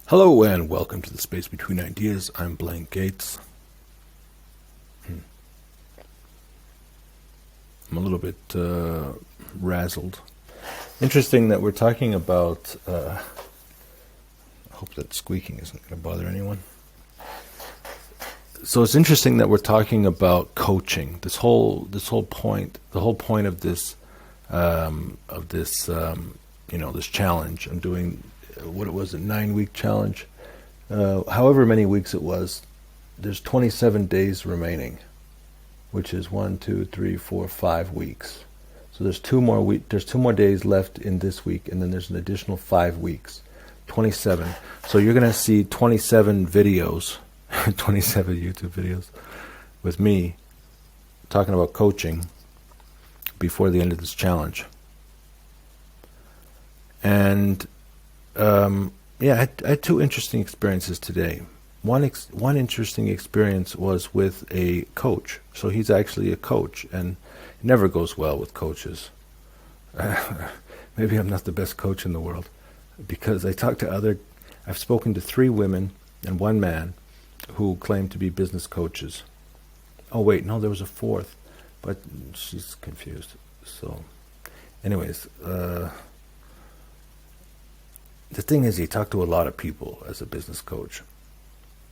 Hello and welcome to the Space Between Ideas. I'm Blaine Gates. I'm a little bit razzled. Interesting that we're talking about, I hope that squeaking isn't going to bother anyone. So it's interesting that we're talking about coaching. This whole point, the whole point of this this challenge. I'm doing what it was, a 9-week challenge. However many weeks it was, there's 27 days remaining, which is 1, 2, 3, 4, 5 weeks. So there's two more days left in this week, and then there's an additional 5 weeks, 27. So you're going to see 27 videos, 27 YouTube videos with me talking about coaching before the end of this challenge. And I had two interesting experiences today. One interesting experience was with a coach. So he's actually a coach, and it never goes well with coaches. Maybe I'm not the best coach in the world, because I've spoken to 3 women and 1 man who claim to be business coaches. Oh wait, no, there was a 4th, but she's confused. So anyways, the thing is, he talked to a lot of people as a business coach,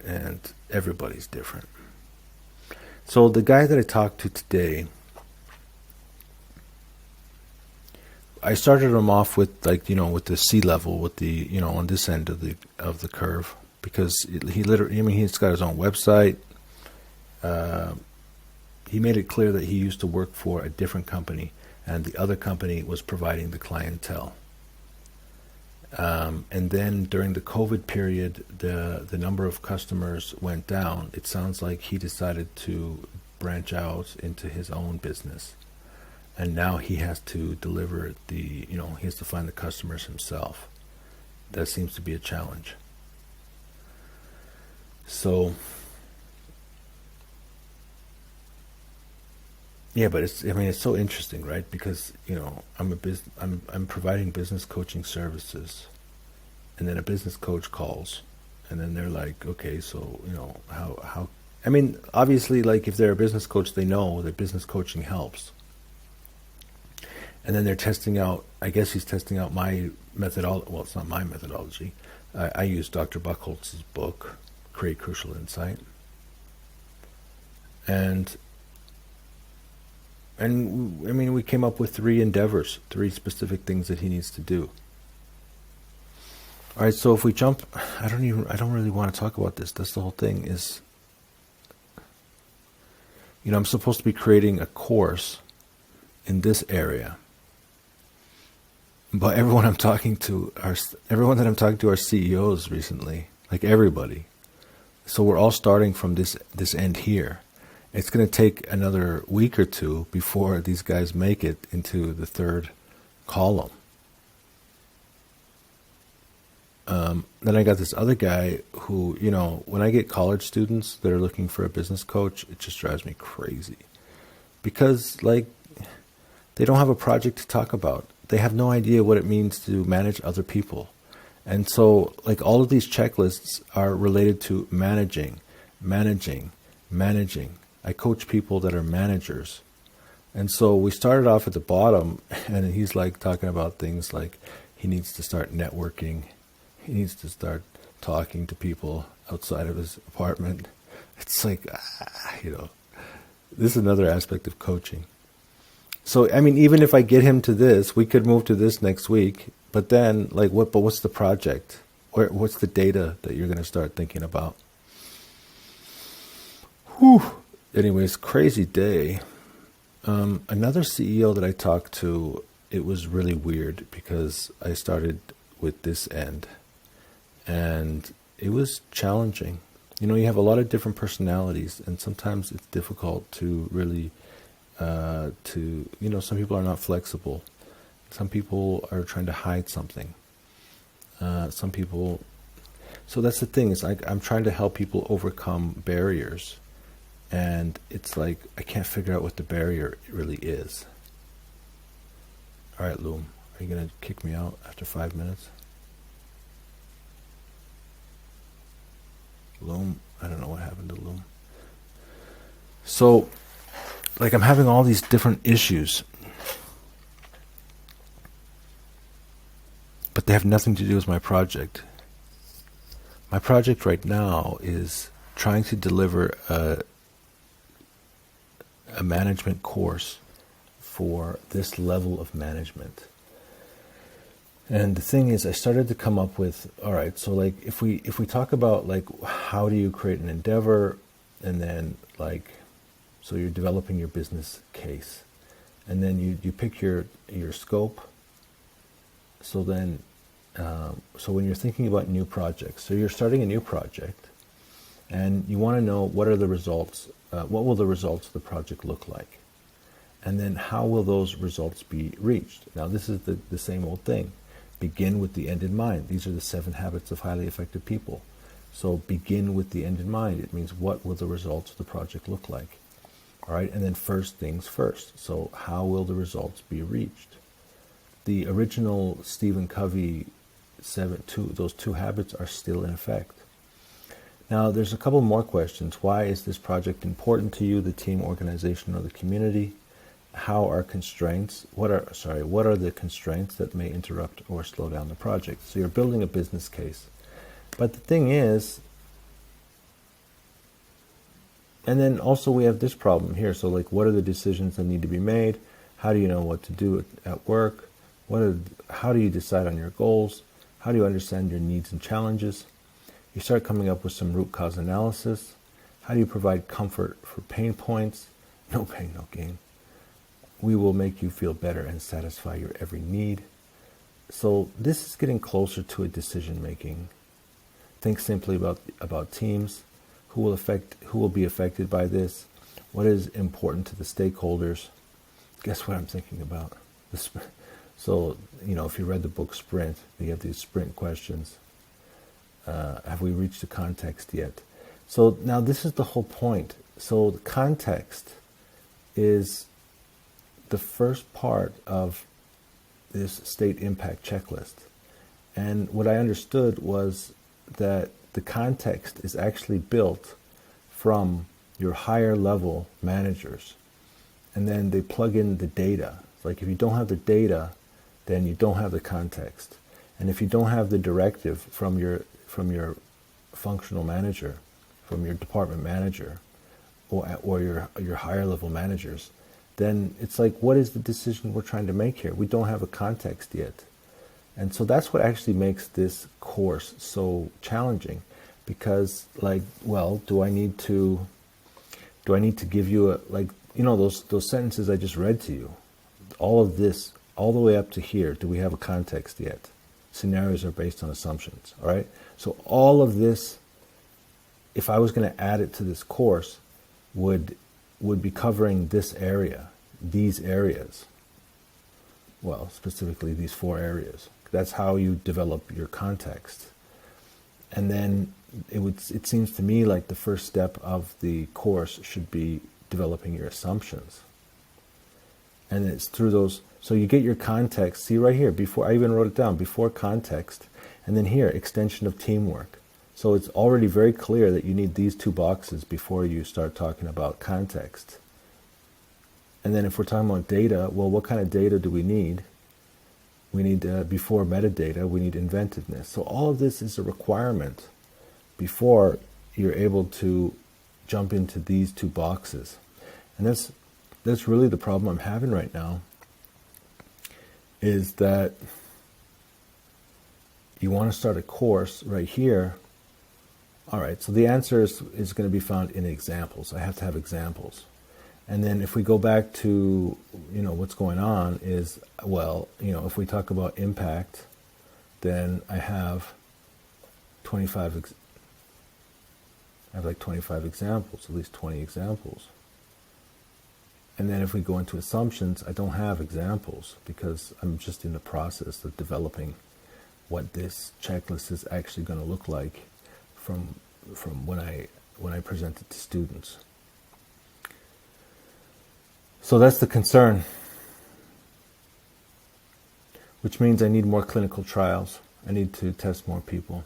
and everybody's different. So the guy that I talked to today, I started him off with with the sea level, with the on this end of the curve, because he's got his own website. He made it clear that he used to work for a different company, and the other company was providing the clientele. And then during the COVID period, the number of customers went down. It sounds like he decided to branch out into his own business. And now he has to deliver he has to find the customers himself. That seems to be a challenge. So, yeah, but it's so interesting, right? Because I'm providing business coaching services, and then a business coach calls, and then they're like, okay, so how? Obviously, like, if they're a business coach, they know that business coaching helps, and then they're testing out. I guess he's testing out my methodology. Well, it's not my methodology. I use Dr. Buchholz's book, Create Crucial Insight, and we came up with 3 endeavors, 3 specific things that he needs to do. All right, so if we jump, I don't really want to talk about this. That's the whole thing is, I'm supposed to be creating a course in this area. But everyone that I'm talking to are CEOs recently, like everybody. So we're all starting from this end here. It's going to take another week or 2 before these guys make it into the 3rd column. Then I got this other guy who, when I get college students that are looking for a business coach, it just drives me crazy. Because, they don't have a project to talk about. They have no idea what it means to manage other people. And so, all of these checklists are related to managing. I coach people that are managers. And so we started off at the bottom, and he's talking about things like he needs to start networking. He needs to start talking to people outside of his apartment. It's this is another aspect of coaching. So, even if I get him to this, we could move to this next week. But then, what's the project? What's the data that you're going to start thinking about? Whew. Anyways, crazy day. Another CEO that I talked to, it was really weird because I started with this end, and it was challenging. You have a lot of different personalities, and sometimes it's difficult to really, some people are not flexible. Some people are trying to hide something. Some people, so that's the thing, is I'm trying to help people overcome barriers. And it's I can't figure out what the barrier really is. All right, Loom, are you going to kick me out after 5 minutes? Loom. I don't know what happened to Loom. So, like, I'm having all these different issues, but they have nothing to do with my project. My project right now is trying to deliver a management course for this level of management. And the thing is, I started to come up with, all right, so like if we talk about like how do you create an endeavor, and then like, so you're developing your business case, and then you pick your scope. So then, so when you're thinking about new projects, so you're starting a new project, and you want to know what are the results, what will the results of the project look like, and then how will those results be reached. Now this is the same old thing. Begin with the end in mind. These are the 7 habits of highly effective people. So begin with the end in mind. It means what will the results of the project look like? All right, and then first things first. So how will the results be reached? The original Stephen Covey those 2 habits are still in effect. Now there's a couple more questions. Why is this project important to you, the team, organization, or the community? How are constraints? What are the constraints that may interrupt or slow down the project? So you're building a business case. But the thing is, and then also we have this problem here. So like, what are the decisions that need to be made? How do you know what to do at work? How do you decide on your goals? How do you understand your needs and challenges? You start coming up with some root cause analysis. How do you provide comfort for pain points? No pain, no gain. We will make you feel better and satisfy your every need. So this is getting closer to a decision making. Think simply about teams. Who will be affected by this? What is important to the stakeholders? Guess what I'm thinking about? So, if you read the book Sprint, you have these sprint questions. Have we reached the context yet? So now this is the whole point. So the context is the first part of this state impact checklist. And what I understood was that the context is actually built from your higher level managers. And then they plug in the data. Like if you don't have the data, then you don't have the context. And if you don't have the directive from your functional manager, from your department manager, or your higher level managers, then it's like, what is the decision we're trying to make here? We don't have a context yet. And so that's what actually makes this course so challenging, because do I need to give you those sentences I just read to you, all of this, all the way up to here, do we have a context yet? Scenarios are based on assumptions, all right? So all of this, if I was going to add it to this course, would be covering this area, these areas. Well, specifically these 4 areas. That's how you develop your context. And then it seems to me like the first step of the course should be developing your assumptions. And it's through those, so you get your context, see right here, before I even wrote it down, before context, and then here, extension of teamwork. So it's already very clear that you need these 2 boxes before you start talking about context. And then if we're talking about data, well, what kind of data do we need? We need, before metadata, we need inventiveness. So all of this is a requirement before you're able to jump into these 2 boxes. And that's really the problem I'm having right now, is that you want to start a course right here. All right, so the answer is going to be found in examples. I have to have examples. And then if we go back to, what's going on is, if we talk about impact, then I have 25 examples, at least 20 examples. And then if we go into assumptions, I don't have examples because I'm just in the process of developing what this checklist is actually going to look like from when I present it to students. So that's the concern, which means I need more clinical trials. I need to test more people.